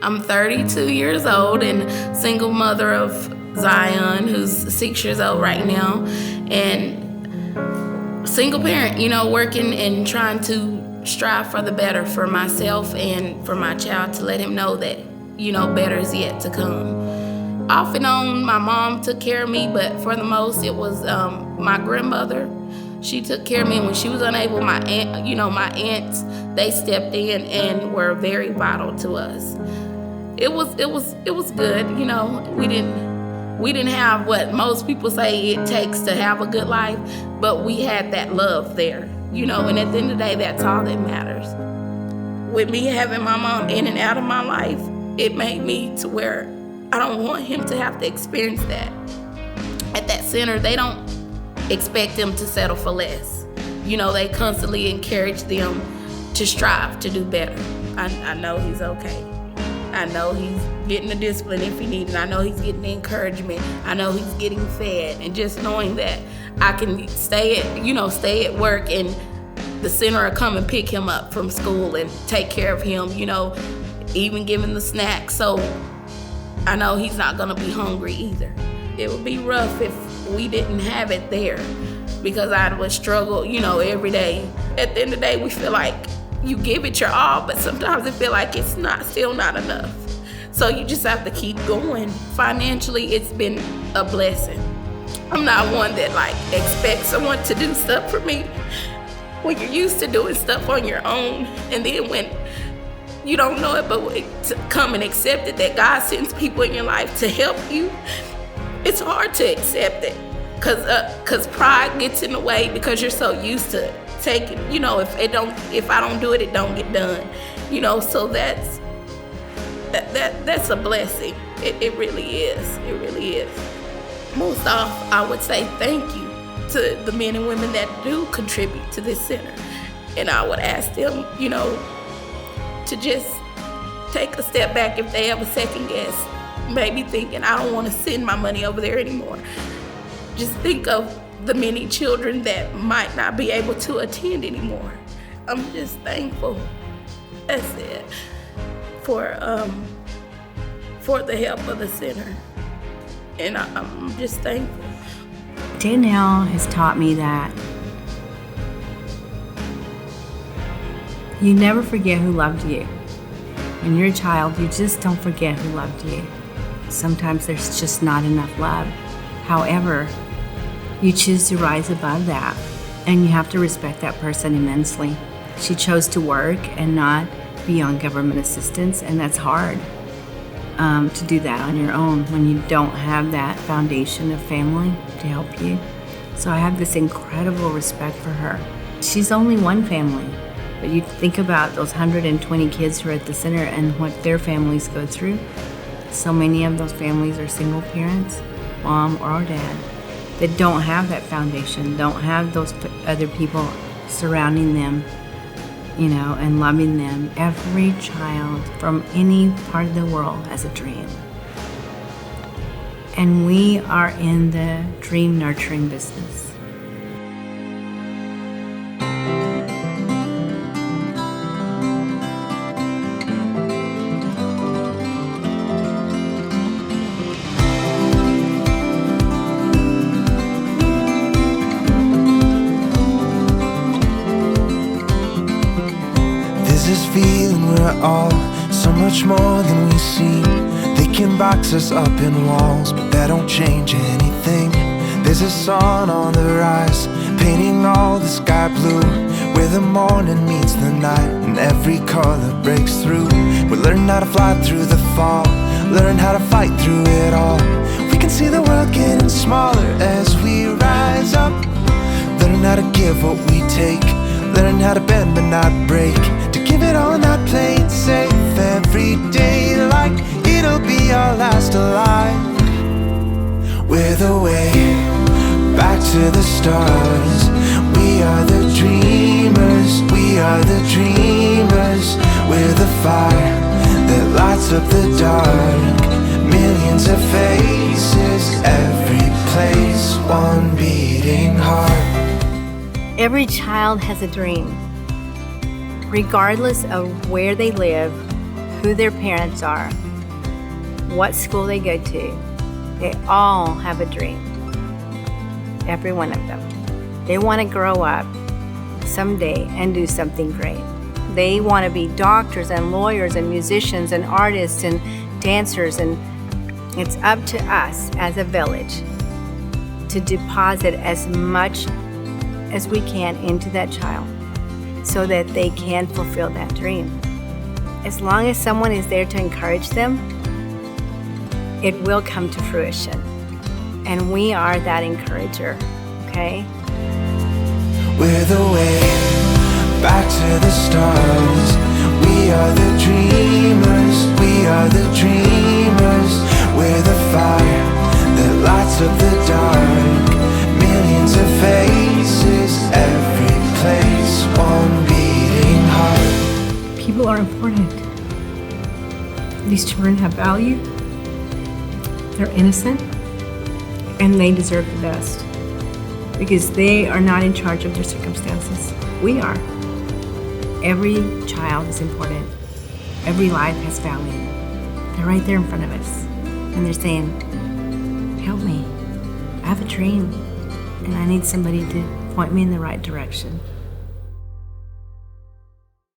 I'm 32 years old and single mother of Zion, who's 6 years old right now, and single parent, working and trying to strive for the better for myself and for my child, to let him know that, better is yet to come. Off and on, my mom took care of me, but for the most, it was my grandmother. She took care of me, and when she was unable, my aunts, they stepped in and were very vital to us. It was good, We didn't have what most people say it takes to have a good life, but we had that love there, and at the end of the day, that's all that matters. With me having my mom in and out of my life, it made me to where I don't want him to have to experience that. At that center, they don't expect them to settle for less. They constantly encourage them to strive to do better. I know he's okay. I know he's getting the discipline if he needs it. I know he's getting the encouragement. I know he's getting fed. And just knowing that I can stay at work and the center will come and pick him up from school and take care of him, even give him the snacks. So I know he's not gonna be hungry either. It would be rough if we didn't have it there, because I would struggle, every day. At the end of the day, we feel like you give it your all, but sometimes it feel like it's still not enough. So you just have to keep going. Financially, it's been a blessing. I'm not one that expects someone to do stuff for me when you're used to doing stuff on your own, and then when you don't know it, but to come and accept it, that God sends people in your life to help you, it's hard to accept it, because pride gets in the way, because you're so used to taking, if I don't do it, it don't get done, so that's a blessing. It really is. It really is. Most off, I would say thank you to the men and women that do contribute to this center, and I would ask them, to just take a step back if they ever second guess, maybe thinking, I don't want to send my money over there anymore. Just think of the many children that might not be able to attend anymore. I'm just thankful, that's it, for the help of the center. And I'm just thankful. Danielle has taught me that you never forget who loved you. When you're a child, you just don't forget who loved you. Sometimes there's just not enough love. However, you choose to rise above that, and you have to respect that person immensely. She chose to work and not be on government assistance, and that's hard to do that on your own when you don't have that foundation of family to help you. So I have this incredible respect for her. She's only one family, but you think about those 120 kids who are at the center and what their families go through. So many of those families are single parents, mom or dad, that don't have that foundation, don't have those other people surrounding them, and loving them. Every child from any part of the world has a dream. And we are in the dream nurturing business. This feeling we're all so much more than we seem. They can box us up in walls, but that don't change anything. There's a sun on the rise, painting all the sky blue, where the morning meets the night and every color breaks through. We learn how to fly through the fall, learn how to fight through it all. We can see the world getting smaller as we rise up, learn how to give what we take, learn how to bend but not break, to give it all, not play it safe every day, like it'll be our last alive. We're the way back to the stars. We are the dreamers, we are the dreamers. We're the fire that lights up the dark. Millions of faces, every place, one beating heart. Every child has a dream, regardless of where they live, who their parents are, what school they go to, they all have a dream. Every one of them. They want to grow up someday and do something great. They want to be doctors and lawyers and musicians and artists and dancers, and it's up to us as a village to deposit as much as we can into that child so that they can fulfill that dream. As long as someone is there to encourage them, it will come to fruition. And we are that encourager, okay? We're the way back to the stars. We are the dreamers, we are the dreamers. We're the fire that lights up the dark. Millions of faces, every place, one beating heart. People are important. These children have value. They're innocent, and they deserve the best because they are not in charge of their circumstances. We are. Every child is important. Every life has value. They're right there in front of us, and they're saying, help me. I have a dream, and I need somebody to point me in the right direction.